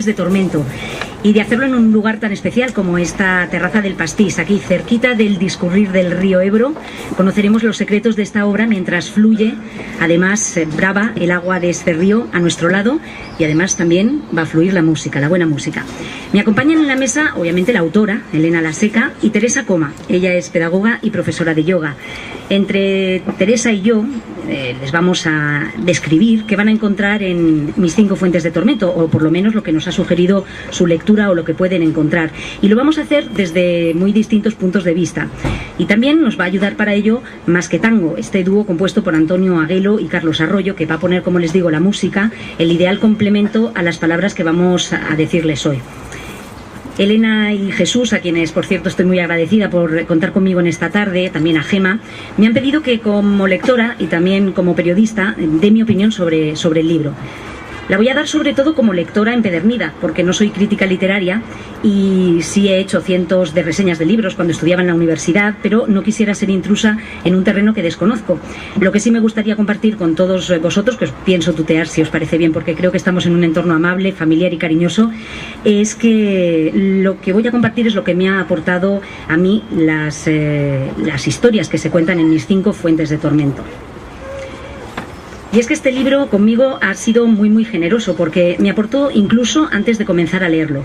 de Tormento, y de hacerlo en un lugar tan especial como esta terraza del Pastís, aquí cerquita del discurrir del río Ebro. Conoceremos los secretos de esta obra mientras fluye, además brava, el agua de este río a nuestro lado, y además también va a fluir la música, la buena música. Me acompañan en la mesa, obviamente, la autora, Elena Laseca, y Teresa Coma. Ella es pedagoga y profesora de yoga. Entre Teresa y yo les vamos a describir qué van a encontrar en mis 5 fuentes de tormento, o por lo menos lo que nos ha sugerido su lectura o lo que pueden encontrar. Y lo vamos a hacer desde muy distintos puntos de vista. Y también nos va a ayudar para ello Más que Tango, este dúo compuesto por Antonio Aguelo y Carlos Arroyo, que va a poner, como les digo, la música, el ideal complemento a las palabras que vamos a decirles hoy. Elena y Jesús, a quienes por cierto estoy muy agradecida por contar conmigo en esta tarde, también a Gema, me han pedido que como lectora y también como periodista dé mi opinión sobre el libro. La voy a dar sobre todo como lectora empedernida, porque no soy crítica literaria y sí he hecho cientos de reseñas de libros cuando estudiaba en la universidad, pero no quisiera ser intrusa en un terreno que desconozco. Lo que sí me gustaría compartir con todos vosotros, que os pienso tutear si os parece bien, porque creo que estamos en un entorno amable, familiar y cariñoso, es que lo que voy a compartir es lo que me ha aportado a mí las historias que se cuentan en mis 5 fuentes de tormento. Y es que este libro conmigo ha sido muy generoso, porque me aportó incluso antes de comenzar a leerlo.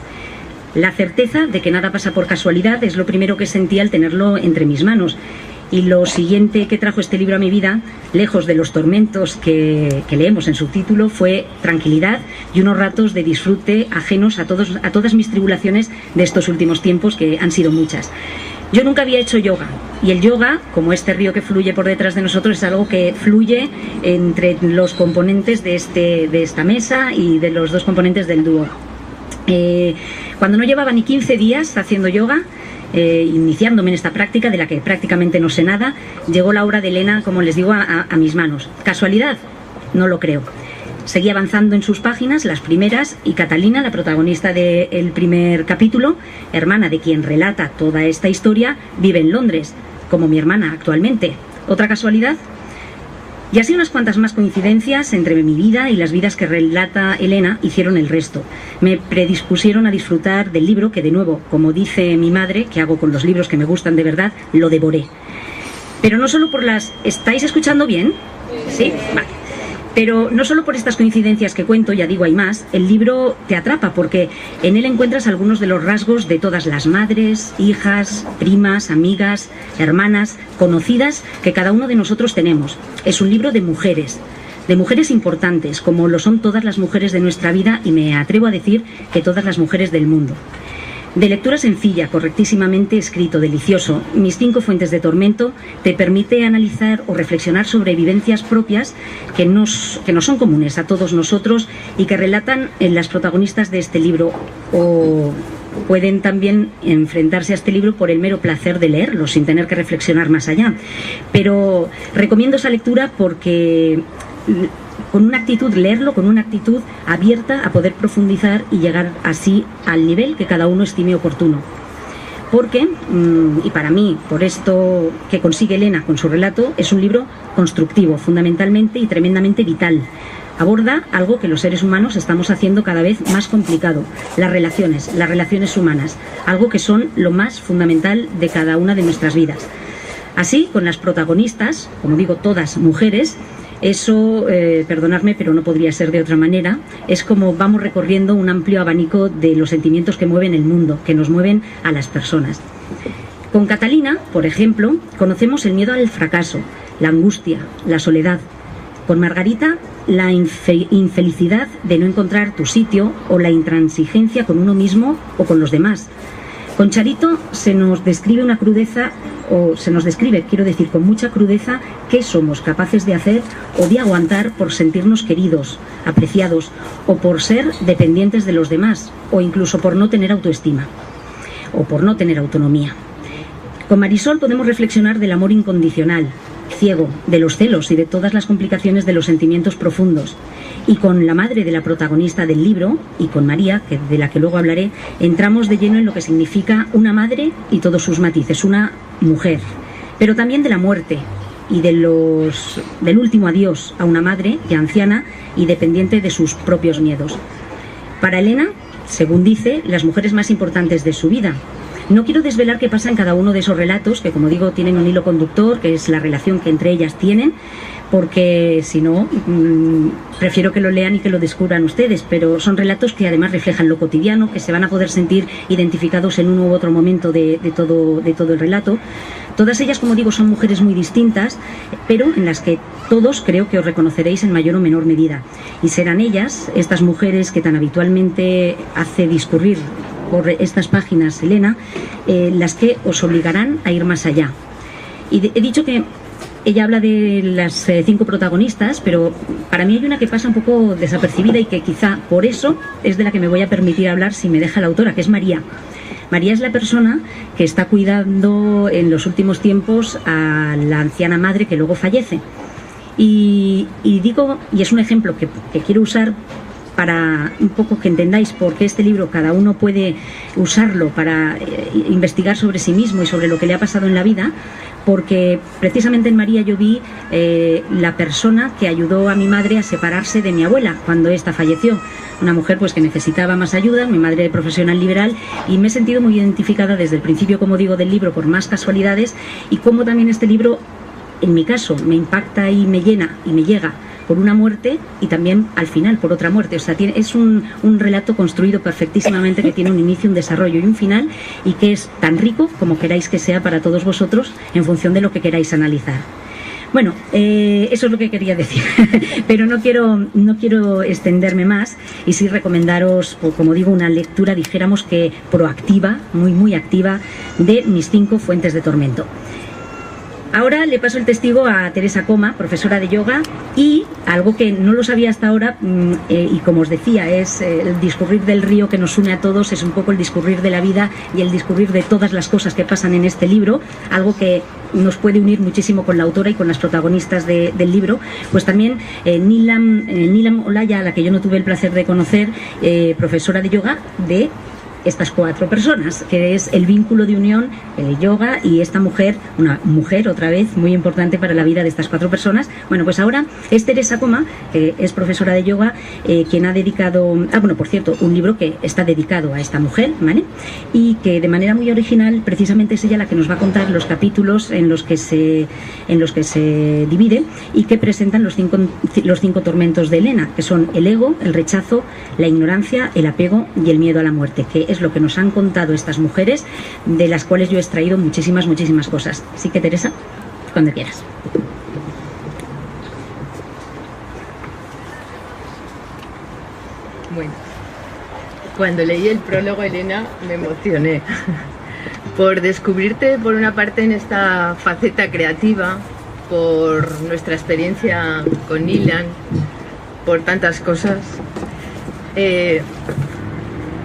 La certeza de que nada pasa por casualidad es lo primero que sentí al tenerlo entre mis manos. Y lo siguiente que trajo este libro a mi vida, lejos de los tormentos que leemos en su título, fue tranquilidad y unos ratos de disfrute ajenos a todas mis tribulaciones de estos últimos tiempos, que han sido muchas. Yo nunca había hecho yoga, y el yoga, como este río que fluye por detrás de nosotros, es algo que fluye entre los componentes de esta mesa y de los 2 componentes del dúo. Cuando no llevaba ni 15 días haciendo yoga, iniciándome en esta práctica de la que prácticamente no sé nada, llegó la obra de Elena, como les digo, a mis manos. ¿Casualidad? No lo creo. Seguí avanzando en sus páginas, las primeras, y Catalina, la protagonista del primer capítulo, hermana de quien relata toda esta historia, vive en Londres, como mi hermana actualmente. ¿Otra casualidad? Y así unas cuantas más coincidencias entre mi vida y las vidas que relata Elena hicieron el resto. Me predispusieron a disfrutar del libro que, de nuevo, como dice mi madre, que hago con los libros que me gustan de verdad, lo devoré. Pero no solo por las... ¿Estáis escuchando bien? ¿Sí? Vale. Pero no solo por estas coincidencias que cuento, ya digo, hay más, el libro te atrapa porque en él encuentras algunos de los rasgos de todas las madres, hijas, primas, amigas, hermanas, conocidas que cada uno de nosotros tenemos. Es un libro de mujeres importantes, como lo son todas las mujeres de nuestra vida, y me atrevo a decir que todas las mujeres del mundo. De lectura sencilla, correctísimamente escrito, delicioso, Mis 5 fuentes de tormento te permite analizar o reflexionar sobre vivencias propias que no son comunes a todos nosotros y que relatan en las protagonistas de este libro, o pueden también enfrentarse a este libro por el mero placer de leerlo, sin tener que reflexionar más allá. Pero recomiendo esa lectura porque con una actitud, leerlo con una actitud abierta a poder profundizar y llegar así al nivel que cada uno estime oportuno. Porque, y para mí, por esto que consigue Elena con su relato, es un libro constructivo, fundamentalmente y tremendamente vital. Aborda algo que los seres humanos estamos haciendo cada vez más complicado, las relaciones humanas, algo que son lo más fundamental de cada una de nuestras vidas. Así, con las protagonistas, como digo, todas mujeres, eso, perdonadme, pero no podría ser de otra manera, es como vamos recorriendo un amplio abanico de los sentimientos que mueven el mundo, que nos mueven a las personas. Con Catalina, por ejemplo, conocemos el miedo al fracaso, la angustia, la soledad. Con Margarita, la infelicidad de no encontrar tu sitio o la intransigencia con uno mismo o con los demás. Con Charito se nos describe una crudeza, o se nos describe, quiero decir, con mucha crudeza, qué somos capaces de hacer o de aguantar por sentirnos queridos, apreciados, o por ser dependientes de los demás, o incluso por no tener autoestima, o por no tener autonomía. Con Marisol podemos reflexionar del amor incondicional, ciego, de los celos y de todas las complicaciones de los sentimientos profundos. Y con la madre de la protagonista del libro, y con María, de la que luego hablaré, entramos de lleno en lo que significa una madre y todos sus matices, una mujer, pero también de la muerte y del último adiós a una madre ya anciana y dependiente de sus propios miedos. Para Elena, según dice, las mujeres más importantes de su vida. No quiero desvelar qué pasa en cada uno de esos relatos, que como digo tienen un hilo conductor, que es la relación que entre ellas tienen, porque si no, prefiero que lo lean y que lo descubran ustedes, pero son relatos que además reflejan lo cotidiano, que se van a poder sentir identificados en uno u otro momento de todo el relato. Todas ellas, como digo, son mujeres muy distintas, pero en las que todos creo que os reconoceréis en mayor o menor medida. Y serán ellas, estas mujeres que tan habitualmente hace discurrir por estas páginas Elena, las que os obligarán a ir más allá. Y he dicho que ella habla de las 5 protagonistas, pero para mí hay una que pasa un poco desapercibida y que quizá por eso es de la que me voy a permitir hablar si me deja la autora, que es María. María es la persona que está cuidando en los últimos tiempos a la anciana madre que luego fallece. Y es un ejemplo que quiero usar para un poco que entendáis por qué este libro cada uno puede usarlo para investigar sobre sí mismo y sobre lo que le ha pasado en la vida, porque precisamente en María yo vi la persona que ayudó a mi madre a separarse de mi abuela cuando ésta falleció. Una mujer pues que necesitaba más ayuda, mi madre profesional liberal, y me he sentido muy identificada desde el principio, como digo, del libro por más casualidades, y como también este libro, en mi caso, me impacta y me llena y me llega por una muerte y también al final por otra muerte. O sea, es un relato construido perfectísimamente, que tiene un inicio, un desarrollo y un final, y que es tan rico como queráis que sea para todos vosotros en función de lo que queráis analizar. Bueno, eso es lo que quería decir, pero no quiero extenderme más, y sí recomendaros, como digo, una lectura, dijéramos que proactiva, muy muy activa, de Mis 5 fuentes de tormento. Ahora le paso el testigo a Teresa Coma, profesora de yoga, y algo que no lo sabía hasta ahora, y como os decía, es el discurrir del río que nos une a todos, es un poco el discurrir de la vida y el discurrir de todas las cosas que pasan en este libro, algo que nos puede unir muchísimo con la autora y con las protagonistas del libro. Pues también Nilam Olaya, a la que yo no tuve el placer de conocer, profesora de yoga de estas 4 personas, que es el vínculo de unión, el yoga y esta mujer, una mujer otra vez muy importante para la vida de estas 4 personas. Bueno, pues ahora es Teresa Coma, que es profesora de yoga, quien ha dedicado, por cierto, un libro que está dedicado a esta mujer, ¿vale? Y que de manera muy original, precisamente es ella la que nos va a contar los capítulos en los que se divide y que presentan los 5 tormentos de Elena, que son el ego, el rechazo, la ignorancia, el apego y el miedo a la muerte, que es lo que nos han contado estas mujeres, de las cuales yo he extraído muchísimas cosas. Así que, Teresa, cuando quieras. Bueno, Cuando leí el prólogo, Elena, me emocioné por descubrirte, por una parte, en esta faceta creativa, por nuestra experiencia con Nilan, por tantas cosas.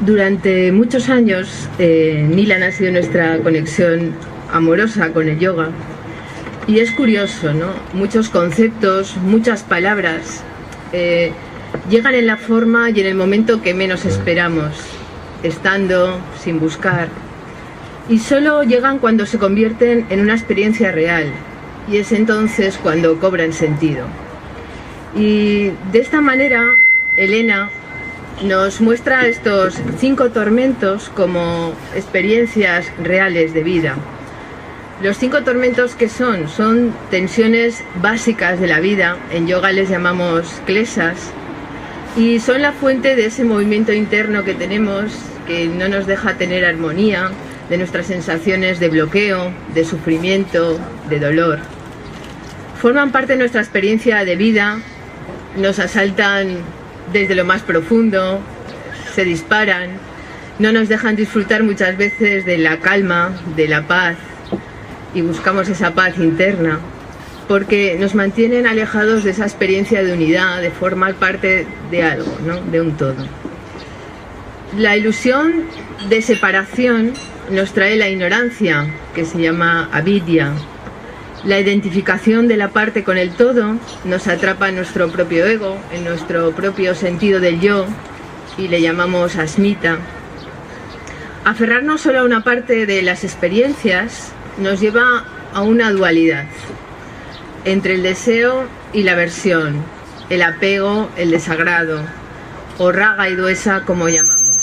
Durante muchos años, Nilan ha sido nuestra conexión amorosa con el yoga. Y es curioso, ¿no? Muchos conceptos, muchas palabras llegan en la forma y en el momento que menos esperamos, estando, sin buscar. Y solo llegan cuando se convierten en una experiencia real. Y es entonces cuando cobran sentido. Y de esta manera, Elena nos muestra estos 5 tormentos como experiencias reales de vida. Los 5 tormentos que son tensiones básicas de la vida, en yoga les llamamos kleshas, y son la fuente de ese movimiento interno que tenemos, que no nos deja tener armonía, de nuestras sensaciones de bloqueo, de sufrimiento, de dolor. Forman parte de nuestra experiencia de vida, nos asaltan desde lo más profundo, se disparan, no nos dejan disfrutar muchas veces de la calma, de la paz, y buscamos esa paz interna, porque nos mantienen alejados de esa experiencia de unidad, de formar parte de algo, ¿no? De un todo. La ilusión de separación nos trae la ignorancia, que se llama avidya. La identificación de la parte con el todo nos atrapa en nuestro propio ego, en nuestro propio sentido del yo, y le llamamos asmita. Aferrarnos solo a una parte de las experiencias nos lleva a una dualidad entre el deseo y la aversión, el apego, el desagrado, o raga y duesa, como llamamos.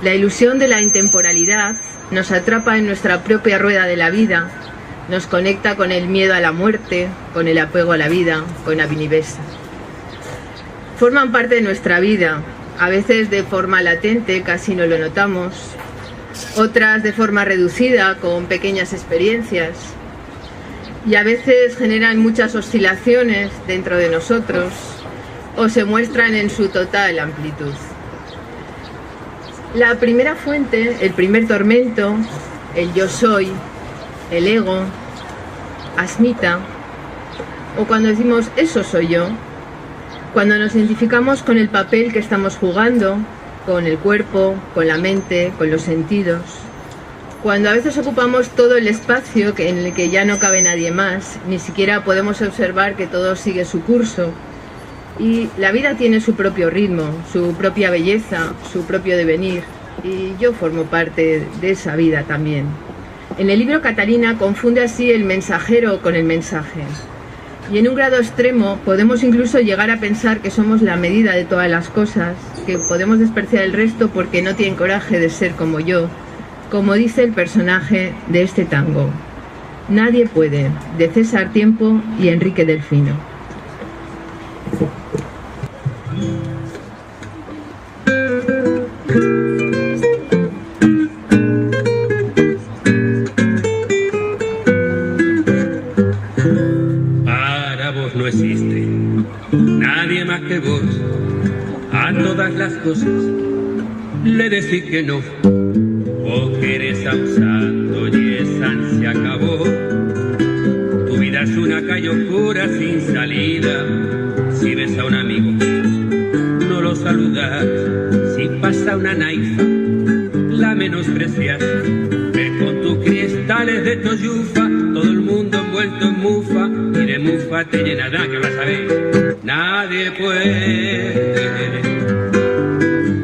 La ilusión de la intemporalidad nos atrapa en nuestra propia rueda de la vida, nos conecta con el miedo a la muerte, con el apego a la vida, con Abhinivesa. Forman parte de nuestra vida, a veces de forma latente, casi no lo notamos, otras de forma reducida, con pequeñas experiencias, y a veces generan muchas oscilaciones dentro de nosotros o se muestran en su total amplitud. La primera fuente, el primer tormento, el yo soy, el ego, asmita, o cuando decimos eso soy yo, cuando nos identificamos con el papel que estamos jugando, con el cuerpo, con la mente, con los sentidos, cuando a veces ocupamos todo el espacio en el que ya no cabe nadie más, ni siquiera podemos observar que todo sigue su curso, y la vida tiene su propio ritmo, su propia belleza, su propio devenir, y yo formo parte de esa vida también. En el libro Catalina confunde así el mensajero con el mensaje. Y en un grado extremo podemos incluso llegar a pensar que somos la medida de todas las cosas, que podemos despreciar el resto porque no tienen coraje de ser como yo, como dice el personaje de este tango. Nadie puede, de César Tiempo y Enrique Delfino. No existe nadie más que vos, a todas las cosas le decís que no. Vos querés a un santo y esa se acabó. Tu vida es una calle oscura sin salida. Si ves a un amigo, no lo saludas. Si pasa una naifa, la menosprecias. Ves con tus cristales de toyufa, todo el mundo envuelto en mufa, y de mufa te llena de que vas a ver. Nadie puede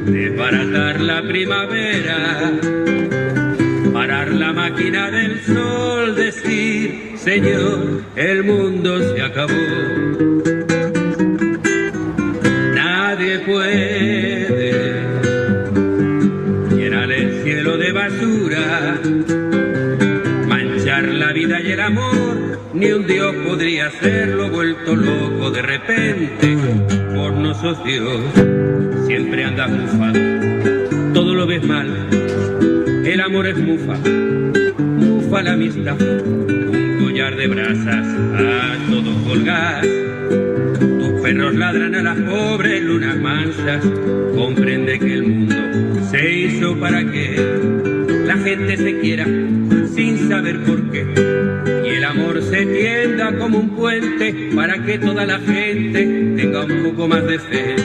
desbaratar la primavera, parar la máquina del sol, decir, Señor, el mundo se acabó. Nadie puede llenar el cielo de basura, manchar la vida y el amor, ni un Dios podría hacerlo, vuelto loco de repente. Por no sos Dios, siempre andas mufado, todo lo ves mal, el amor es mufa, mufa la amistad, un collar de brasas a todo colgar, tus perros ladran a las pobres lunas mansas. Comprende que el mundo se hizo para que la gente se quiera sin saber por qué. Y el amor se tienda como un puente para que toda la gente tenga un poco más de fe.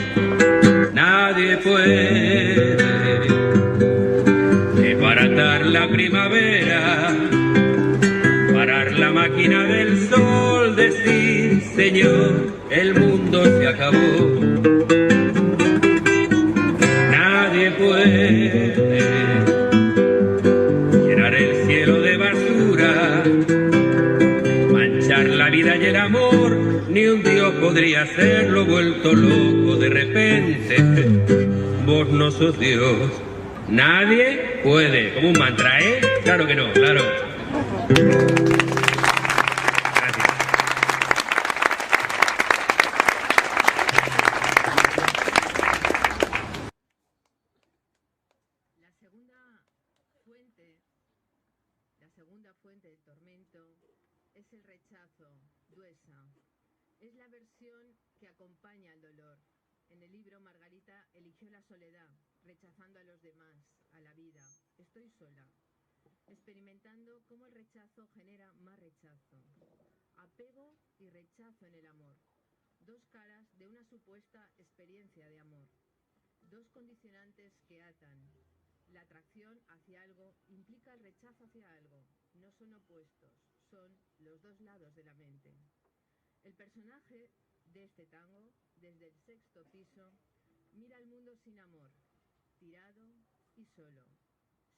Nadie puede desbaratar la primavera, parar la máquina del sol, decir, Señor, el mundo se acabó. Nadie puede llenar el cielo de basura, manchar la vida y el amor. Ni un Dios podría hacerlo vuelto loco de repente. Vos no sos Dios. Nadie puede. Como un mantra, ¿eh? Claro que no, claro. La segunda fuente del tormento es el rechazo, duesa. Es la versión que acompaña al dolor. En el libro Margarita eligió la soledad, rechazando a los demás, a la vida. Estoy sola, experimentando cómo el rechazo genera más rechazo. Apego y rechazo en el amor. Dos caras de una supuesta experiencia de amor. Dos condicionantes que atan. La atracción hacia algo implica el rechazo hacia algo. No son opuestos, son los dos lados de la mente. El personaje de este tango, desde el sexto piso, mira al mundo sin amor, tirado y solo.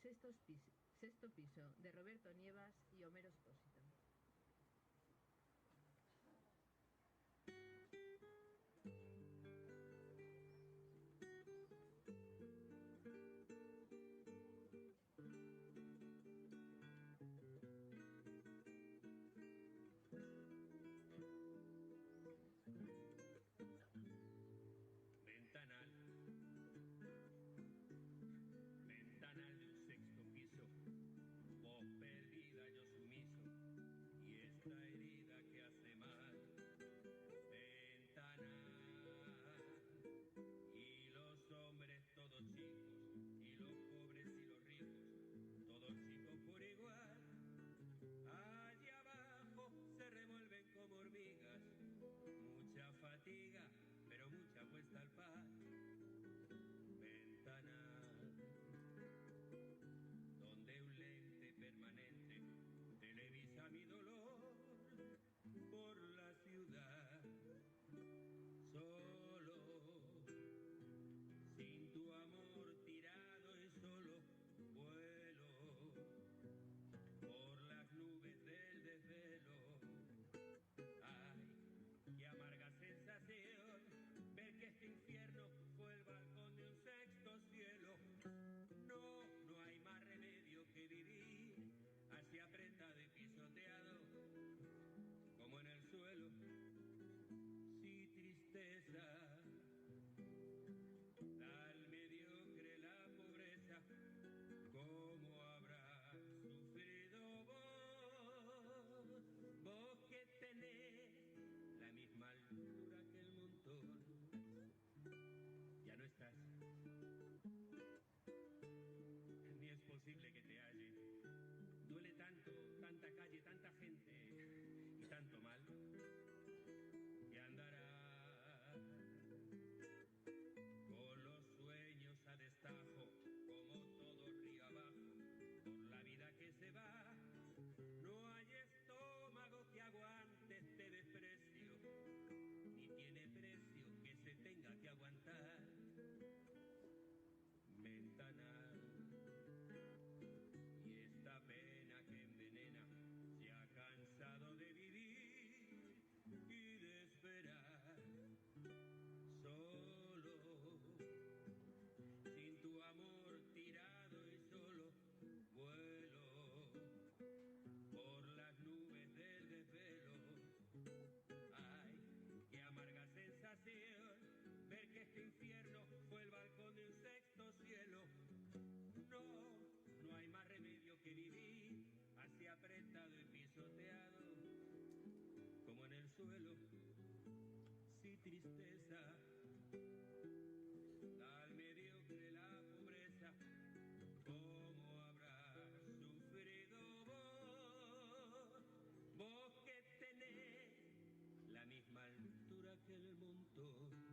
Sexto piso, de Roberto Nievas y Homero Expósito. tristeza. Al mediocre la pobreza, ¿cómo habrás sufrido vos? Vos que tenés la misma altura que el montón.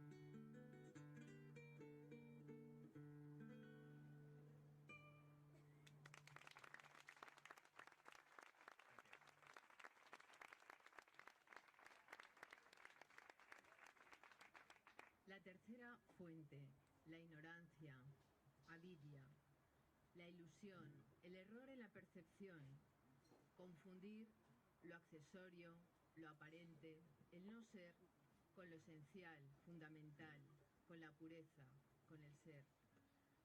La tercera fuente, la ignorancia, avidia, la ilusión, el error en la percepción, confundir lo accesorio, lo aparente, el no ser con lo esencial, fundamental, con la pureza, con el ser,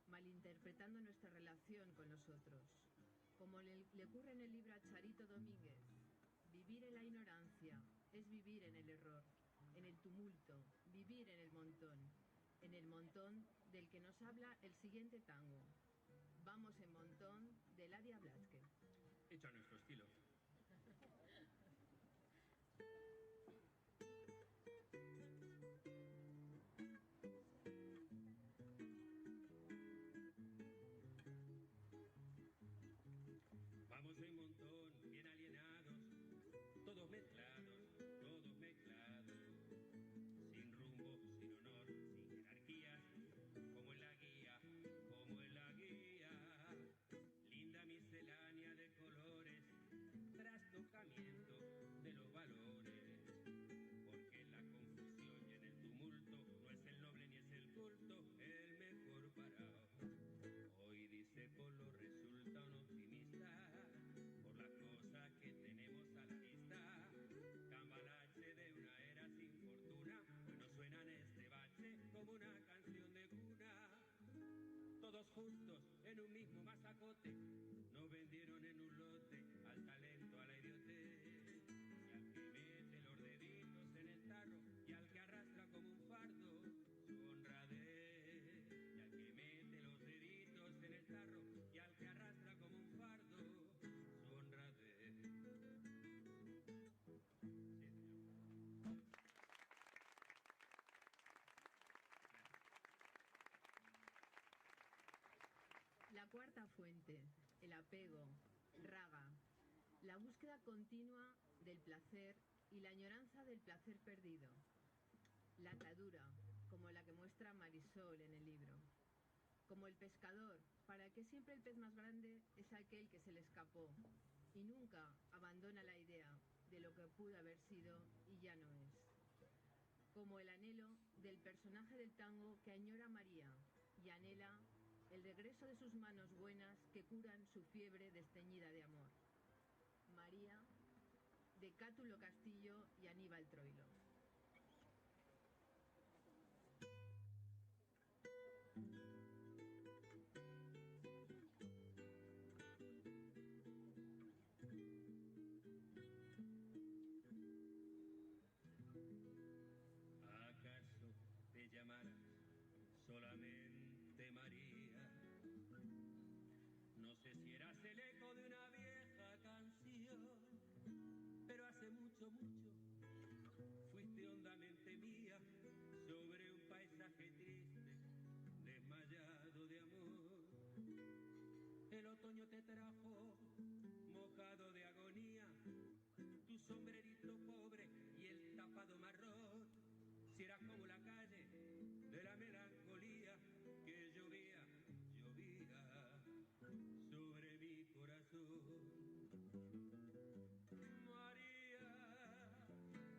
malinterpretando nuestra relación con los otros. Como le ocurre en el libro a Charito Domínguez, vivir en la ignorancia es vivir en el error, en el tumulto, vivir en el montón del que nos habla el siguiente tango. Vamos en montón, de Ladia Blázquez. Hecho a nuestro estilo. Vamos en montón, bien alienados, todos mezclados, sin rumbo, sin honor, sin jerarquía, como en la guía, linda miscelánea de colores, trastocamiento de los valores, porque en la confusión y en el tumulto no es el noble ni es el culto el mejor parado. Hoy dice Polo resulta un optimista por las cosas que tenemos a la vista. Cambalache de una era sin fortuna, hoy nos suena en este bache como una canción de cuna. Todos juntos en un mismo masacote, nos vendieron en un lote al talento, a la idiotez. Y al que mete los deditos en el tarro y al que arrastra como un fardo su honradez. Y al que mete los deditos en el tarro y al que arrastra como un fardo su honradez. La cuarta fuente, el apego, raga, la búsqueda continua del placer y la añoranza del placer perdido. La atadura, como la que muestra Marisol en el libro. Como el pescador, para que siempre el pez más grande es aquel que se le escapó y nunca abandona la idea de lo que pudo haber sido y ya no es. Como el anhelo del personaje del tango que añora a María y anhela el regreso de sus manos buenas que curan su fiebre desteñida de amor. María, de Cátulo Castillo y Aníbal Troilo. ¿Acaso te llamarás solamente María? No sé si eras el eco de una vieja canción, pero hace mucho, mucho fuiste hondamente mía sobre un paisaje triste, desmayado de amor. El otoño te trajo mojado de agonía, tu sombrerito pobre y el tapado marrón. Si eras como la calle de la melancolía que llovía sobre mi corazón. María,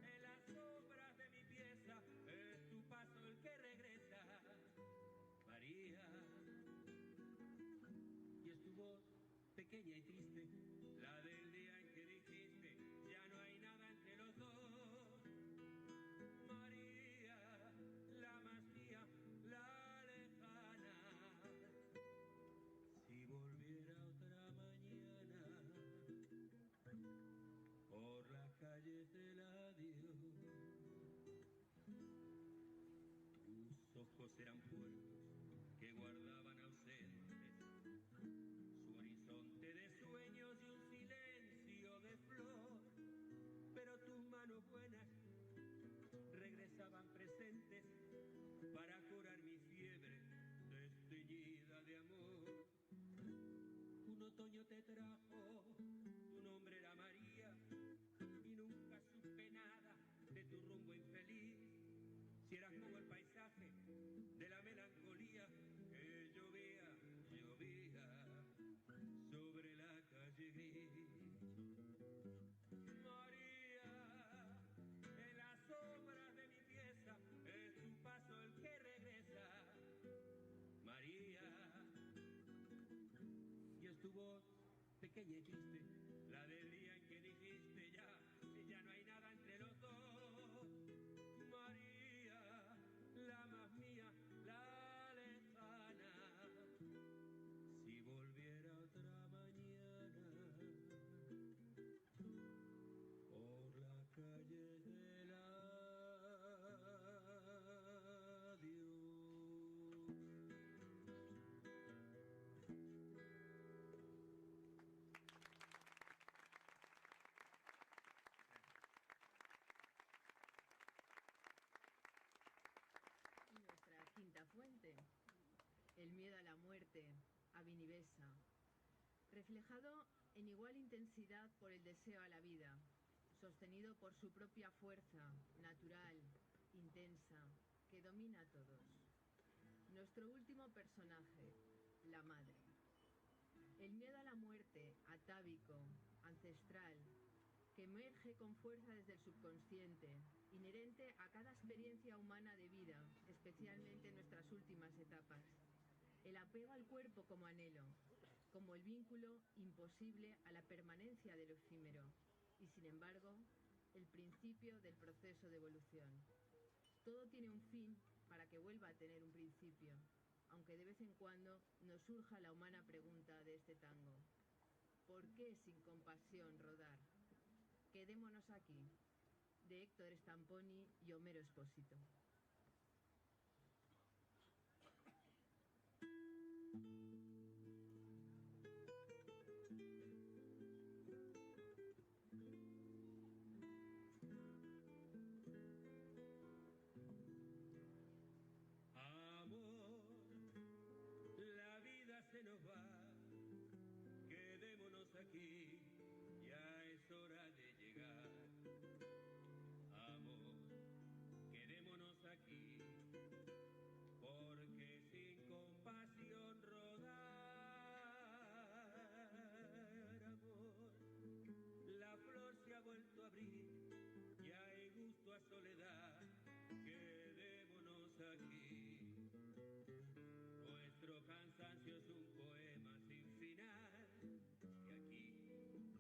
en las sombras de mi pieza es tu paso el que regresa. María, y es tu voz pequeña y triste, la del día en que dijiste ya no hay nada entre los dos. María, la más mía, la lejana. Si volviera otra mañana por las calles del adiós, tus ojos eran puertos que guardaban ausentes su horizonte de sueños y un silencio de flor, pero tus manos buenas regresaban presentes otoño te trajo, tu nombre era María, y nunca supe nada de tu rumbo infeliz. Si eras como el paisaje de la melancolía que llovía, llovía sobre la calle gris. María, en las sombras de mi pieza es tu paso el que regresa. María, y es tu voz pequeña y triste, la del día en que dijiste ya no hay nada entre los dos. María, la más mía, la lejana, si volviera otra mañana por la calle del adiós. Y nuestra quinta fuente, el miedo a la muerte, a Vinivesa, reflejado en igual intensidad por el deseo a la vida, sostenido por su propia fuerza, natural, intensa, que domina a todos. Nuestro último personaje, la madre. El miedo a la muerte, atávico, ancestral, que emerge con fuerza desde el subconsciente, inherente a cada experiencia humana de vida, especialmente en nuestras últimas etapas. El apego al cuerpo como anhelo, como el vínculo imposible a la permanencia de lo efímero, y sin embargo, el principio del proceso de evolución. Todo tiene un fin para que vuelva a tener un principio, aunque de vez en cuando nos surja la humana pregunta de este tango: ¿por qué sin compasión rodar? Quedémonos aquí, de Héctor Stamponi y Homero Expósito. Se nos va, quedémonos aquí, ya es hora de llegar. Amor, quedémonos aquí, porque sin compasión rodar. Amor, la flor se ha vuelto a abrir, ya hay gusto a soledad, quedémonos aquí. Nuestro cansancio es un poema sin final y aquí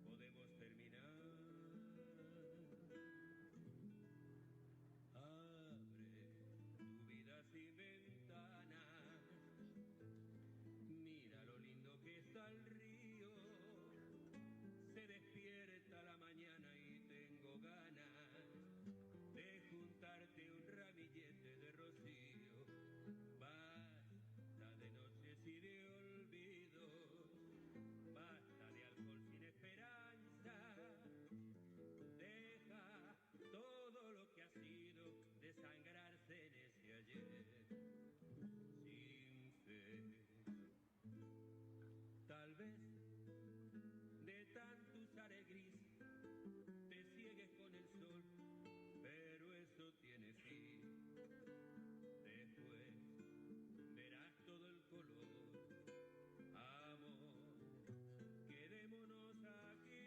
podemos terminar. Abre tu vida sin ventanas, mira lo lindo que está el río. Se despierta la mañana y tengo ganas de juntarte un ramillete de rocío. Basta de noches y de olvidos, basta de alcohol sin esperanza. Deja todo lo que ha sido desangrarse en ese ayer sin fe. Tal vez de tanto usar el gris te ciegues con el sol, pero eso tiene fin. Después verás todo el color. Amor, quedémonos aquí.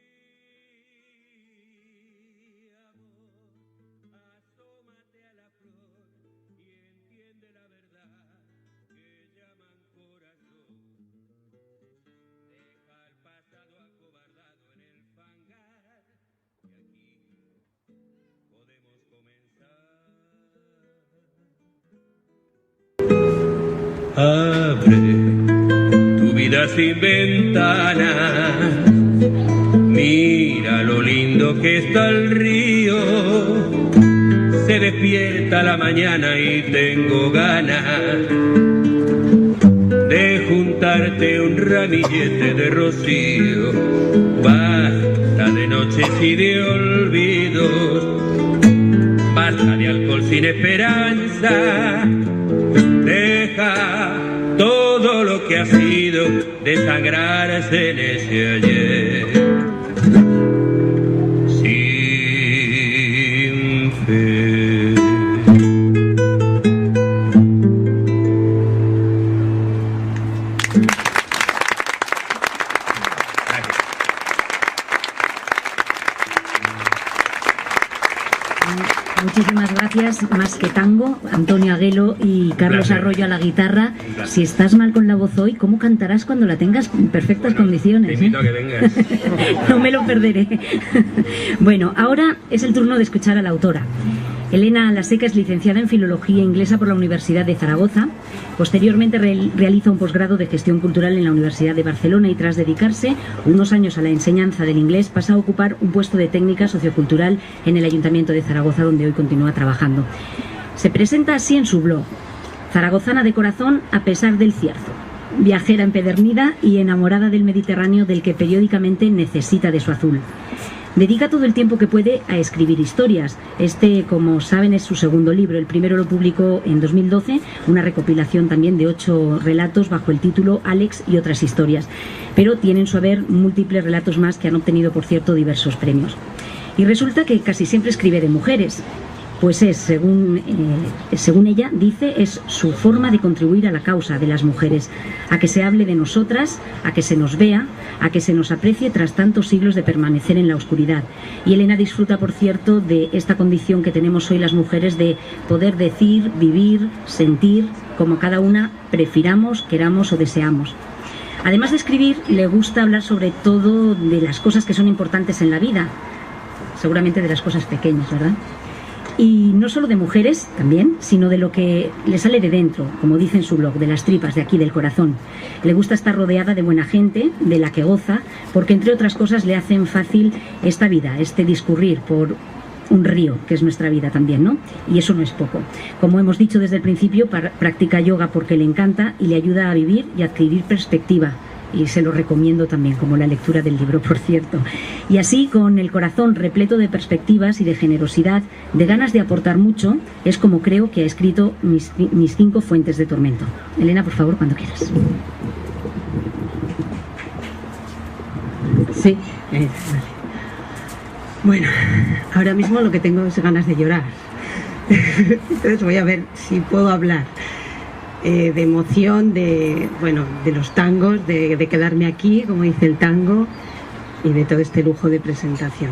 Amor, asómate a la flor y entiende la verdad que llaman corazón. Deja el pasado acobardado en el fangar y aquí podemos comenzar. Abre tu vida sin ventanas, mira lo lindo que está el río. Se despierta la mañana y tengo ganas de juntarte un ramillete de rocío. Basta de noches y de olvidos, basta de alcohol sin esperanza. Deja todo lo que ha sido desangrarse en ese ayer sin fe. Muchísimas gracias. Más que tango, Antonio Aguelo y Carlos Placer. Arroyo a la guitarra. Placer. Si estás mal con la voz hoy, ¿cómo cantarás cuando la tengas en perfectas condiciones? Te invito a que vengas. No me lo perderé. Bueno, ahora es el turno de escuchar a la autora. Elena Laseca es licenciada en Filología Inglesa por la Universidad de Zaragoza. Posteriormente realiza un posgrado de Gestión Cultural en la Universidad de Barcelona y tras dedicarse unos años a la enseñanza del inglés pasa a ocupar un puesto de técnica sociocultural en el Ayuntamiento de Zaragoza, donde hoy continúa trabajando. Se presenta así en su blog: zaragozana de corazón a pesar del cierzo, viajera empedernida y enamorada del Mediterráneo, del que periódicamente necesita de su azul. Dedica todo el tiempo que puede a escribir historias. Este, como saben, es su segundo libro. El primero lo publicó en 2012, una recopilación también de 8 relatos bajo el título Alex y otras historias. Pero tiene en su haber múltiples relatos más que han obtenido, por cierto, diversos premios. Y resulta que casi siempre escribe de mujeres. Pues es, según ella dice, es su forma de contribuir a la causa de las mujeres, a que se hable de nosotras, a que se nos vea, a que se nos aprecie tras tantos siglos de permanecer en la oscuridad. Y Elena disfruta, por cierto, de esta condición que tenemos hoy las mujeres de poder decir, vivir, sentir, como cada una prefiramos, queramos o deseamos. Además de escribir, le gusta hablar sobre todo de las cosas que son importantes en la vida, seguramente de las cosas pequeñas, ¿verdad? Y no solo de mujeres también, sino de lo que le sale de dentro, como dice en su blog, de las tripas, de aquí, del corazón. Le gusta estar rodeada de buena gente, de la que goza, porque entre otras cosas le hacen fácil esta vida, este discurrir por un río, que es nuestra vida también, ¿no? Y eso no es poco. Como hemos dicho desde el principio, practica yoga porque le encanta y le ayuda a vivir y a adquirir perspectiva. Y se lo recomiendo también, como la lectura del libro, por cierto. Y así, con el corazón repleto de perspectivas y de generosidad, de ganas de aportar mucho, es como creo que ha escrito mis 5 fuentes de tormento. Elena, por favor, cuando quieras. Sí, vale. Bueno, ahora mismo lo que tengo es ganas de llorar. Entonces voy a ver si puedo hablar de emoción, de los tangos, de quedarme aquí, como dice el tango, y de todo este lujo de presentación.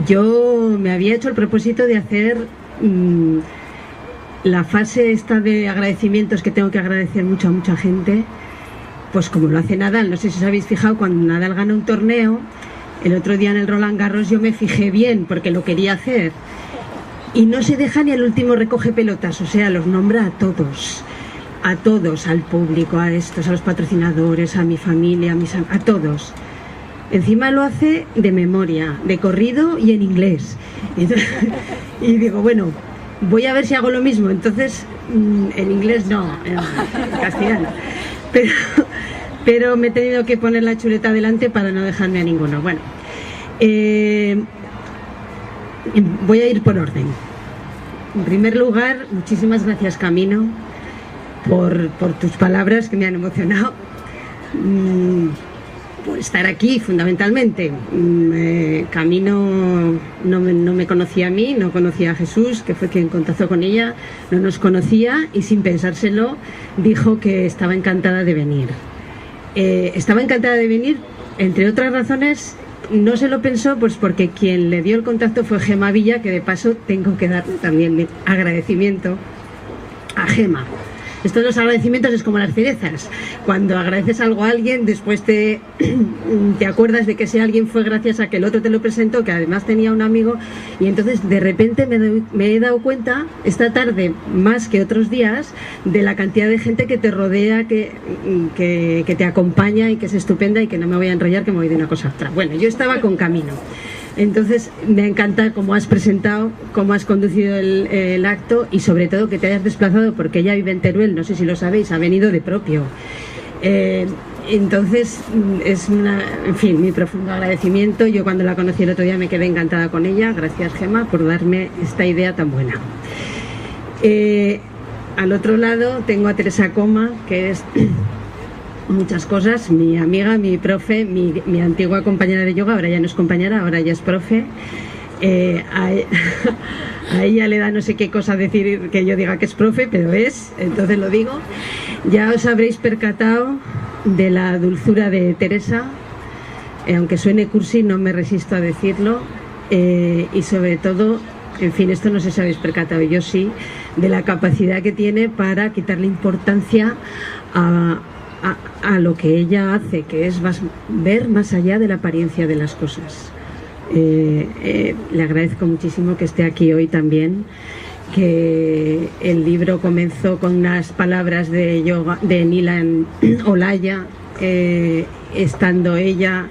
Yo me había hecho el propósito de hacer la fase esta de agradecimientos, que tengo que agradecer mucho a mucha gente, pues como lo hace Nadal. No sé si os habéis fijado, cuando Nadal gana un torneo, el otro día en el Roland Garros yo me fijé bien porque lo quería hacer. Y no se deja ni el último recoge pelotas, o sea, los nombra a todos, al público, a estos, a los patrocinadores, a mi familia, a todos. Encima lo hace de memoria, de corrido y en inglés. Y digo, bueno, voy a ver si hago lo mismo. Entonces, en inglés no, en castellano. Pero me he tenido que poner la chuleta delante para no dejarme a ninguno. Bueno, voy a ir por orden. En primer lugar, muchísimas gracias, Camino, por tus palabras que me han emocionado, por estar aquí fundamentalmente. Camino no me conocía a mí, no conocía a Jesús, que fue quien contactó con ella, no nos conocía y sin pensárselo dijo que estaba encantada de venir. Estaba encantada de venir, entre otras razones. No se lo pensó, pues porque quien le dio el contacto fue Gema Villa, que de paso tengo que dar también mi agradecimiento a Gema. Esto de los agradecimientos es como las cerezas. Cuando agradeces algo a alguien, después te acuerdas de que ese alguien fue gracias a que el otro te lo presentó, que además tenía un amigo, y entonces de repente me he dado cuenta, esta tarde más que otros días, de la cantidad de gente que te rodea, que te acompaña y que es estupenda, y que no me voy a enrollar, que me voy de una cosa a otra. Bueno, yo estaba con Camino. Entonces me encanta cómo has presentado, cómo has conducido el acto, y sobre todo que te hayas desplazado, porque ella vive en Teruel, no sé si lo sabéis, ha venido de propio. Entonces es en fin, mi profundo agradecimiento. Yo cuando la conocí el otro día me quedé encantada con ella. Gracias, Gema, por darme esta idea tan buena. Al otro lado tengo a Teresa Coma, que es muchas cosas. Mi amiga, mi profe, mi antigua compañera de yoga, ahora ya no es compañera, ahora ya es profe. A ella le da no sé qué cosa decir que yo diga que es profe, pero es, entonces lo digo. Ya os habréis percatado de la dulzura de Teresa, aunque suene cursi, no me resisto a decirlo, y sobre todo, en fin, esto no sé si habéis percatado, yo sí, de la capacidad que tiene para quitarle importancia a lo que ella hace, que es ver más allá de la apariencia de las cosas. Le agradezco muchísimo que esté aquí hoy también, que el libro comenzó con unas palabras de yoga de Nilan Olaya, estando ella,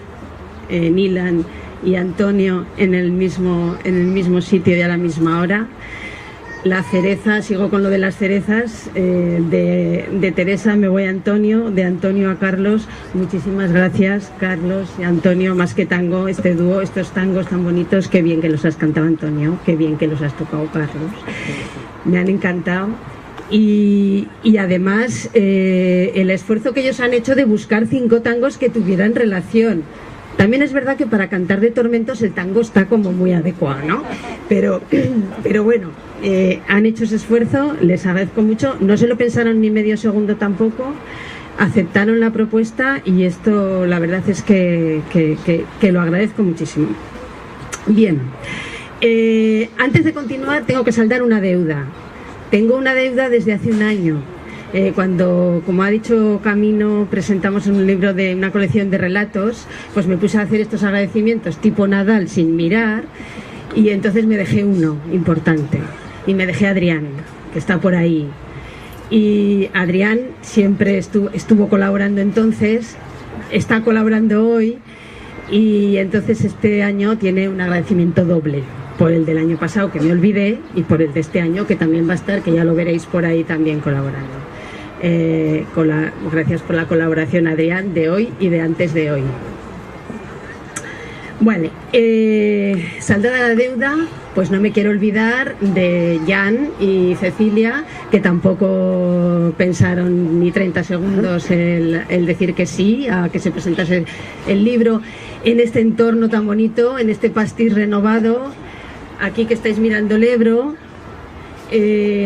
Nilan y Antonio en el mismo sitio y a la misma hora. La cereza, sigo con lo de las cerezas, de Teresa me voy a Antonio, de Antonio a Carlos. Muchísimas gracias, Carlos y Antonio, más que tango, este dúo, estos tangos tan bonitos, qué bien que los has cantado, Antonio, qué bien que los has tocado, Carlos, me han encantado. Y además el esfuerzo que ellos han hecho de buscar 5 tangos que tuvieran relación. También es verdad que para cantar de tormentos el tango está como muy adecuado, ¿no? Pero bueno, han hecho ese esfuerzo, les agradezco mucho, no se lo pensaron ni medio segundo tampoco, aceptaron la propuesta y esto la verdad es que lo agradezco muchísimo. Bien, antes de continuar tengo que saldar una deuda. Tengo una deuda desde hace un año. Cuando, como ha dicho Camino, presentamos un libro de una colección de relatos, pues me puse a hacer estos agradecimientos tipo Nadal sin mirar, y entonces me dejé uno importante y me dejé a Adrián, que está por ahí. Y Adrián siempre estuvo colaborando entonces, está colaborando hoy, y entonces este año tiene un agradecimiento doble, por el del año pasado que me olvidé y por el de este año que también va a estar, que ya lo veréis por ahí también colaborando. Gracias por la colaboración, Adrián, de hoy y de antes de hoy. Bueno, saldada la deuda, pues no me quiero olvidar de Jan y Cecilia, que tampoco pensaron ni 30 segundos el decir que sí a que se presentase el libro en este entorno tan bonito, en este pastis renovado, aquí que estáis mirando el Ebro.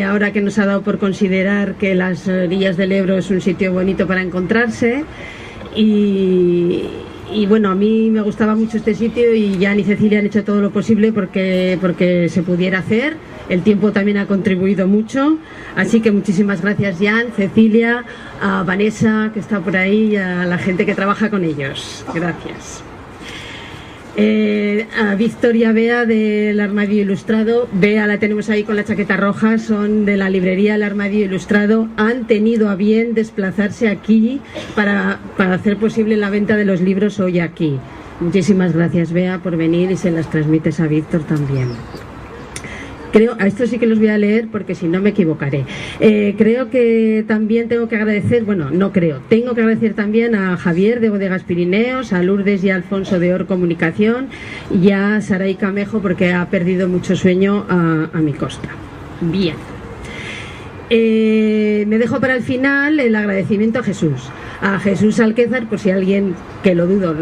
Ahora que nos ha dado por considerar que las orillas del Ebro es un sitio bonito para encontrarse, y bueno, a mí me gustaba mucho este sitio y Jan y Cecilia han hecho todo lo posible porque se pudiera hacer. El tiempo también ha contribuido mucho, así que muchísimas gracias, Jan, Cecilia, a Vanessa, que está por ahí, y a la gente que trabaja con ellos. Gracias. A Víctor y a Bea del Armario Ilustrado. Bea la tenemos ahí con la chaqueta roja, son de la librería El Armario Ilustrado, han tenido a bien desplazarse aquí para hacer posible la venta de los libros hoy aquí. Muchísimas gracias, Bea, por venir, y se las transmites a Víctor también. Creo, a esto sí que los voy a leer porque si no me equivocaré. Creo que también tengo que agradecer, bueno, no creo, tengo que agradecer también a Javier de Bodegas Pirineos, a Lourdes y a Alfonso de Or Comunicación, y a Saray Camejo porque ha perdido mucho sueño a mi costa. Bien. Me dejo para el final el agradecimiento a Jesús Alquézar, por si alguien, que lo dudo,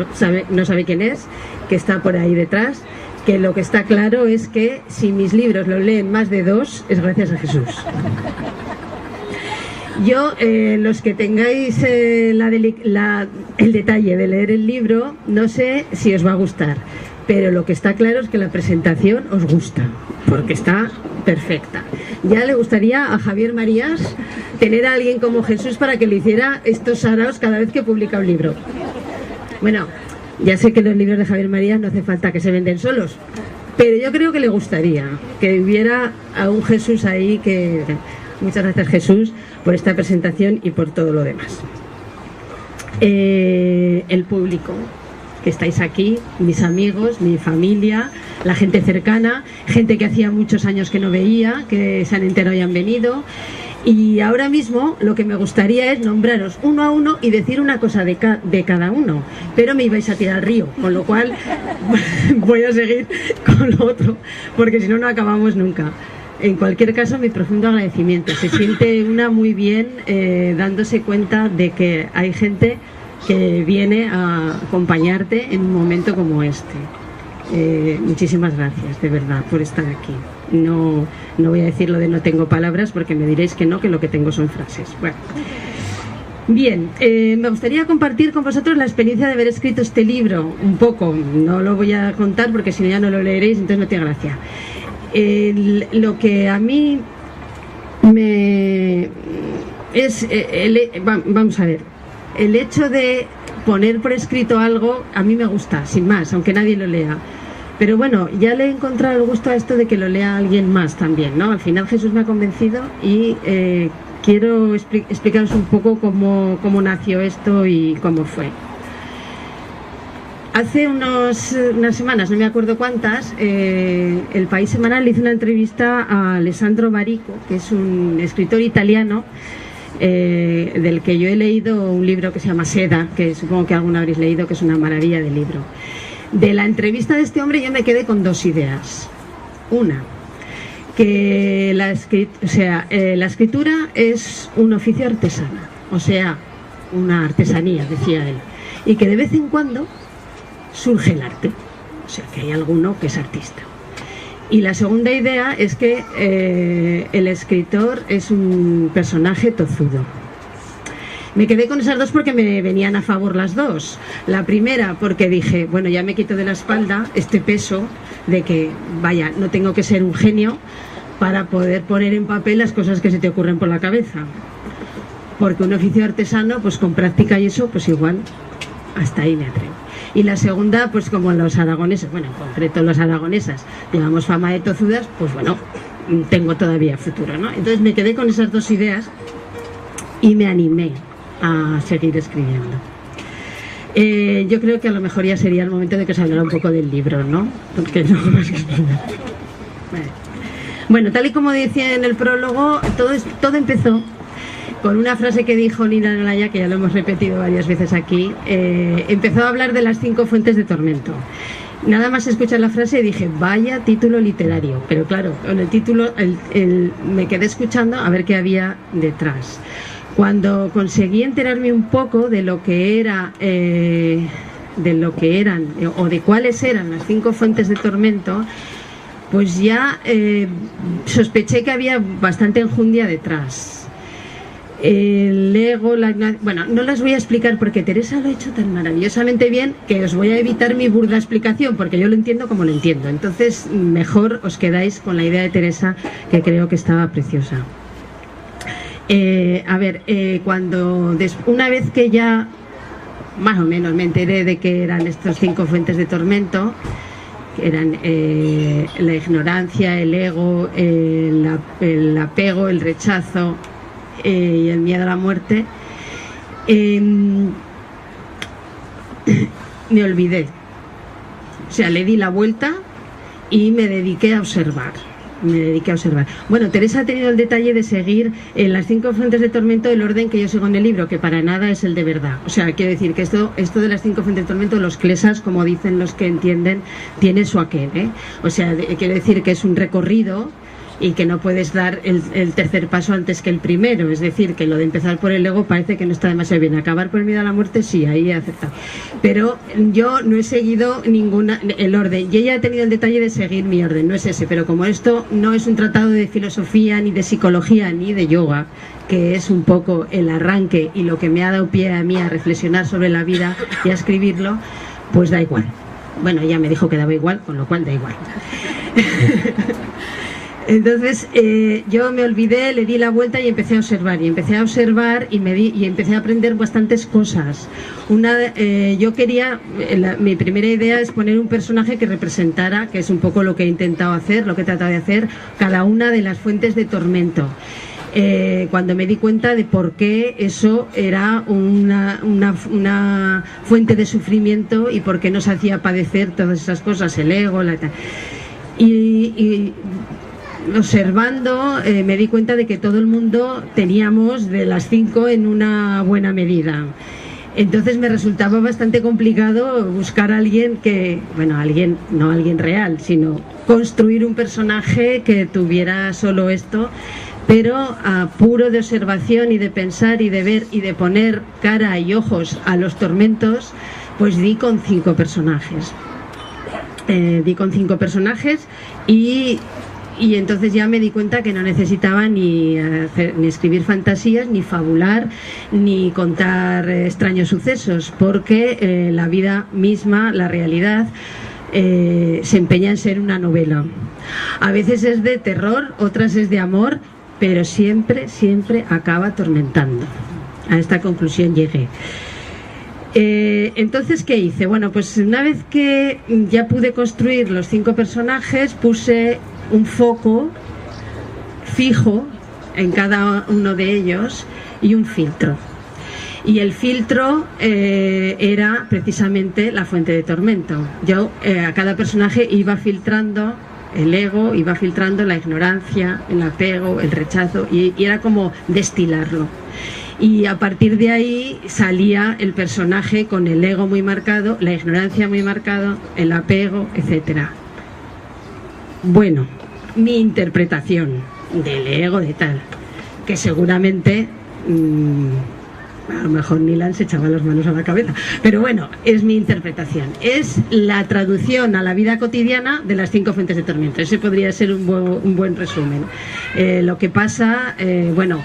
no sabe quién es, que está por ahí detrás, que lo que está claro es que si mis libros los leen más de 2 es gracias a Jesús. Yo, los que tengáis el detalle de leer el libro, no sé si os va a gustar, pero lo que está claro es que la presentación os gusta, porque está perfecta. Ya le gustaría a Javier Marías tener a alguien como Jesús para que le hiciera estos saraos cada vez que publica un libro. Bueno, ya sé que los libros de Javier Marías no hace falta que se venden solos, pero yo creo que le gustaría que hubiera a un Jesús ahí que... Muchas gracias, Jesús, por esta presentación y por todo lo demás. El público que estáis aquí, mis amigos, mi familia, la gente cercana, gente que hacía muchos años que no veía, que se han enterado y han venido. Y ahora mismo lo que me gustaría es nombraros uno a uno y decir una cosa de cada uno, pero me ibais a tirar al río, con lo cual voy a seguir con lo otro, porque si no, no acabamos nunca. en cualquier caso, mi profundo agradecimiento. Se siente una muy bien dándose cuenta de que hay gente que viene a acompañarte en un momento como este. Muchísimas gracias, de verdad, por estar aquí. No voy a decir lo de no tengo palabras porque me diréis que no, que lo que tengo son frases. Bueno. Bien, me gustaría compartir con vosotros la experiencia de haber escrito este libro, un poco. No lo voy a contar porque si no ya no lo leeréis, entonces no tiene gracia. Lo que a mí me es vamos a ver, el hecho de poner por escrito algo a mí me gusta, sin más, aunque nadie lo lea. Pero bueno, ya le he encontrado el gusto a esto de que lo lea alguien más también, ¿no? Al final Jesús me ha convencido y quiero explicaros un poco cómo nació esto y cómo fue. Hace unas semanas, no me acuerdo cuántas, El País Semanal hizo una entrevista a Alessandro Barico, que es un escritor italiano, del que yo he leído un libro que se llama Seda, que supongo que alguna habréis leído, que es una maravilla de libro. De la entrevista de este hombre yo me quedé con dos ideas. Una, que la escritura es un oficio artesano, o sea, una artesanía, decía él, y que de vez en cuando surge el arte, o sea, que hay alguno que es artista. Y la segunda idea es que el escritor es un personaje tozudo. Me quedé con esas dos porque me venían a favor las dos. La primera porque dije, bueno, ya me quito de la espalda este peso de que, vaya, no tengo que ser un genio para poder poner en papel las cosas que se te ocurren por la cabeza. Porque un oficio artesano, pues con práctica y eso, pues igual, hasta ahí me atrevo. Y la segunda, pues como los aragoneses, bueno, en concreto los aragonesas, llevamos fama de tozudas, pues bueno, tengo todavía futuro, ¿no? Entonces me quedé con esas dos ideas y me animé a seguir escribiendo. Yo creo que a lo mejor ya sería el momento de que os hablara un poco del libro, ¿no? Porque no más que explicar. Bueno, tal y como decía en el prólogo, todo empezó con una frase que dijo Nina Nalaya, que ya lo hemos repetido varias veces aquí. Empezó a hablar de las 5 fuentes de tormento. Nada más escuchar la frase dije, vaya título literario. Pero claro, con el título me quedé escuchando a ver qué había detrás. Cuando conseguí enterarme un poco de lo que eran o de cuáles eran las 5 fuentes de tormento, pues ya sospeché que había bastante enjundia detrás. El ego, bueno, no las voy a explicar porque Teresa lo ha hecho tan maravillosamente bien que os voy a evitar mi burda explicación porque yo lo entiendo como lo entiendo. Entonces mejor os quedáis con la idea de Teresa, que creo que estaba preciosa. Una vez que ya más o menos me enteré de que eran estos 5 fuentes de tormento, que eran la ignorancia, el ego, el apego, el rechazo y el miedo a la muerte, me olvidé. O sea, le di la vuelta y me dediqué a observar. Bueno, Teresa ha tenido el detalle de seguir en las 5 fuentes de tormento el orden que yo sigo en el libro, que para nada es el de verdad. O sea, quiero decir que esto de las 5 fuentes de tormento, los clesas, como dicen los que entienden, tiene su aquel, ¿eh? O sea, quiero decir que es un recorrido y que no puedes dar el tercer paso antes que el primero. Es decir, que lo de empezar por el ego parece que no está demasiado bien. Acabar por el miedo a la muerte, sí, ahí he aceptado. Pero yo no he seguido el orden. Y ella ha tenido el detalle de seguir mi orden, no es ese. Pero como esto no es un tratado de filosofía, ni de psicología, ni de yoga, que es un poco el arranque y lo que me ha dado pie a mí a reflexionar sobre la vida y a escribirlo, pues da igual. Bueno, ella me dijo que daba igual, con lo cual da igual. Entonces yo me olvidé, le di la vuelta y empecé a observar y empecé a aprender bastantes cosas. Yo quería, mi primera idea es poner un personaje que representara, que es un poco lo que he intentado hacer, lo que he tratado de hacer, cada una de las fuentes de tormento. Cuando me di cuenta de por qué eso era una fuente de sufrimiento y por qué nos hacía padecer todas esas cosas, el ego, y observando me di cuenta de que todo el mundo teníamos de las 5 en una buena medida. Entonces me resultaba bastante complicado buscar a alguien que, bueno, no alguien real, sino construir un personaje que tuviera solo esto, pero a puro de observación y de pensar y de ver y de poner cara y ojos a los tormentos, pues di con 5 personajes. Y entonces ya me di cuenta que no necesitaba ni escribir fantasías, ni fabular, ni contar extraños sucesos, porque la vida misma, la realidad, se empeña en ser una novela. A veces es de terror, otras es de amor, pero siempre, siempre acaba atormentando. A esta conclusión llegué. Entonces, ¿qué hice? Bueno, pues una vez que ya pude construir los 5 personajes, puse un foco fijo en cada uno de ellos y un filtro. Y el filtro era precisamente la fuente de tormento. Yo a cada personaje iba filtrando el ego, iba filtrando la ignorancia, el apego, el rechazo, y era como destilarlo. Y a partir de ahí salía el personaje con el ego muy marcado, la ignorancia muy marcado, el apego, etc. Bueno, mi interpretación del ego de tal, que seguramente a lo mejor Nilan se echaba las manos a la cabeza, pero bueno, es mi interpretación. Es la traducción a la vida cotidiana de las 5 fuentes de tormento. Ese podría ser un buen resumen. Lo que pasa, bueno,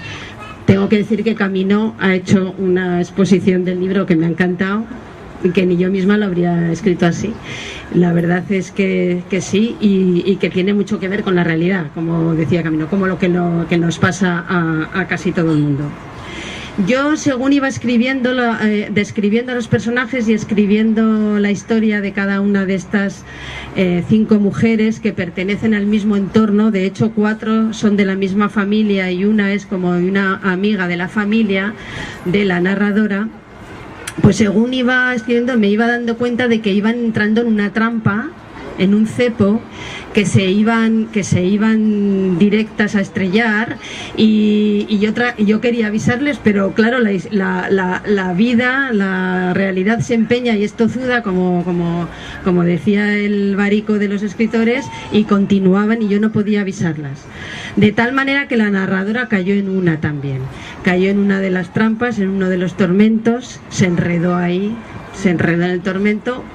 tengo que decir que Camino ha hecho una exposición del libro que me ha encantado, y que ni yo misma lo habría escrito así. La verdad es que sí, y que tiene mucho que ver con la realidad, como decía Camino, como lo que nos pasa a casi todo el mundo. Yo, según iba escribiendo, describiendo a los personajes y escribiendo la historia de cada una de estas 5 mujeres que pertenecen al mismo entorno, de hecho 4 son de la misma familia y una es como una amiga de la familia de la narradora, pues según iba escribiendo me iba dando cuenta de que iban entrando en una trampa, en un cepo, que se iban directas a estrellar, y yo quería avisarles, pero claro, la vida, la realidad se empeña y es tozuda, como decía el Barico de los escritores, y continuaban y yo no podía avisarlas. De tal manera que la narradora cayó en una también, cayó en una de las trampas, en uno de los tormentos, se enredó ahí, se enredó en el tormento,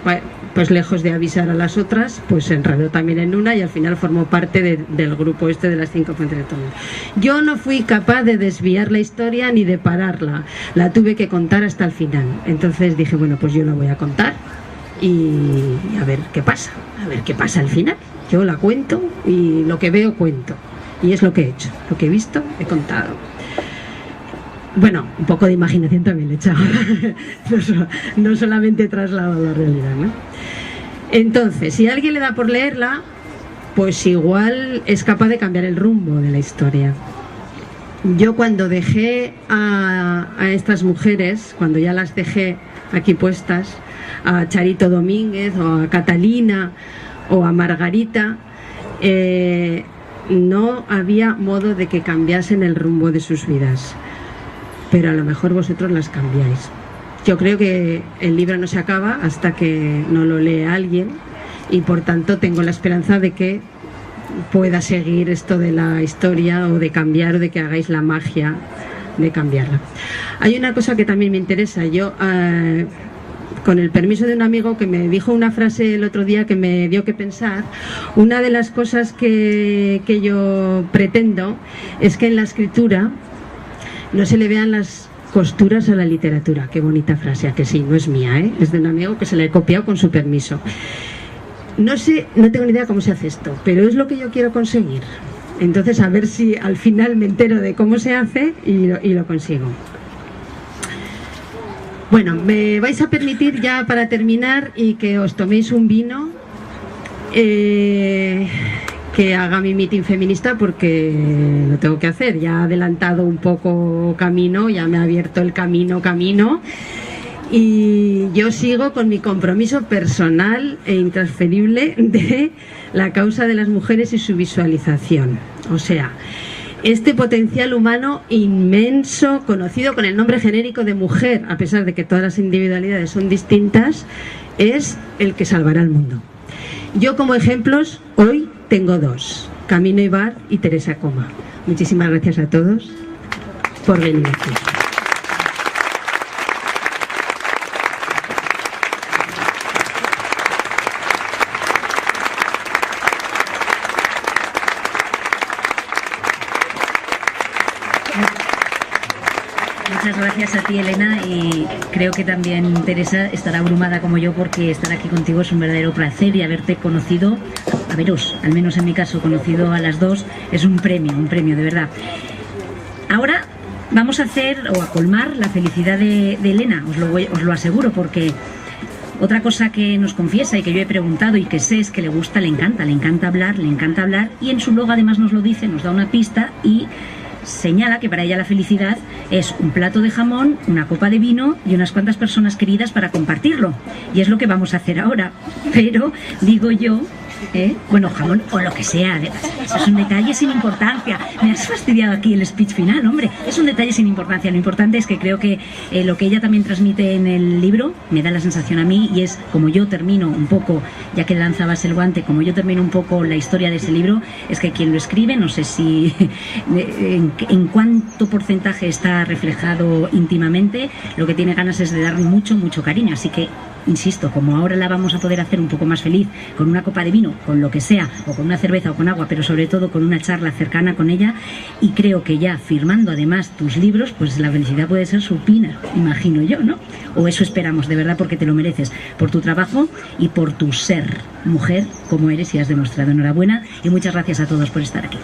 pues lejos de avisar a las otras, pues se enredó también en una y al final formó parte del grupo este de las 5 fuentes de tormento. Yo no fui capaz de desviar la historia ni de pararla, la tuve que contar hasta el final. Entonces dije, bueno, pues yo la voy a contar y a ver qué pasa al final. Yo la cuento y lo que veo cuento, y es lo que he hecho, lo que he visto he contado. Bueno, un poco de imaginación también le he echado, no solamente traslado a la realidad, ¿no? Entonces, si a alguien le da por leerla, pues igual es capaz de cambiar el rumbo de la historia. Yo cuando dejé a estas mujeres, cuando ya las dejé aquí puestas, a Charito Domínguez o a Catalina o a Margarita, no había modo de que cambiasen el rumbo de sus vidas. Pero a lo mejor vosotros las cambiáis. Yo creo que el libro no se acaba hasta que no lo lee alguien, y por tanto tengo la esperanza de que pueda seguir esto de la historia, o de cambiar, o de que hagáis la magia de cambiarla. Hay una cosa que también me interesa. Yo, con el permiso de un amigo que me dijo una frase el otro día que me dio que pensar, una de las cosas que yo pretendo es que en la escritura no se le vean las costuras a la literatura. Qué bonita frase, que sí, no es mía, es de un amigo que se la he copiado con su permiso. No sé, no tengo ni idea cómo se hace esto, pero es lo que yo quiero conseguir. Entonces, a ver si al final me entero de cómo se hace y lo consigo. Bueno, me vais a permitir ya para terminar y que os toméis un vino, que haga mi meeting feminista, porque lo tengo que hacer. Ya ha adelantado un poco Camino, ya me ha abierto el camino, y yo sigo con mi compromiso personal e intransferible de la causa de las mujeres y su visualización. O sea, este potencial humano inmenso, conocido con el nombre genérico de mujer, a pesar de que todas las individualidades son distintas, es el que salvará al mundo. Yo como ejemplos hoy tengo dos, Camino Ibar y Teresa Coma. Muchísimas gracias a todos por venir aquí. Muchas gracias a ti, Elena, y creo que también Teresa estará abrumada como yo, porque estar aquí contigo es un verdadero placer, y haberte conocido, a veros, al menos en mi caso, conocido a las dos, es un premio de verdad. Ahora vamos a hacer o a colmar la felicidad de Elena, os lo aseguro, porque otra cosa que nos confiesa y que yo he preguntado y que sé es que le encanta hablar, y en su blog además nos lo dice, nos da una pista y señala que para ella la felicidad es un plato de jamón, una copa de vino y unas cuantas personas queridas para compartirlo. Y es lo que vamos a hacer ahora. Pero, digo yo, bueno, jamón o lo que sea, eso es un detalle sin importancia. Me has fastidiado aquí el speech final, hombre. Es un detalle sin importancia. Lo importante es que creo que lo que ella también transmite en el libro me da la sensación a mí, y es como yo termino un poco, ya que lanzabas el guante, como yo termino un poco la historia de ese libro, es que quien lo escribe, no sé si en cuánto porcentaje está reflejado íntimamente, lo que tiene ganas es de dar mucho cariño. Así que insisto, como ahora la vamos a poder hacer un poco más feliz con una copa de vino, con lo que sea, o con una cerveza o con agua, pero sobre todo con una charla cercana con ella, y creo que ya firmando además tus libros, pues la felicidad puede ser supina, imagino yo, ¿no? O eso esperamos, de verdad, porque te lo mereces, por tu trabajo y por tu ser mujer como eres y has demostrado. Enhorabuena y muchas gracias a todos por estar aquí.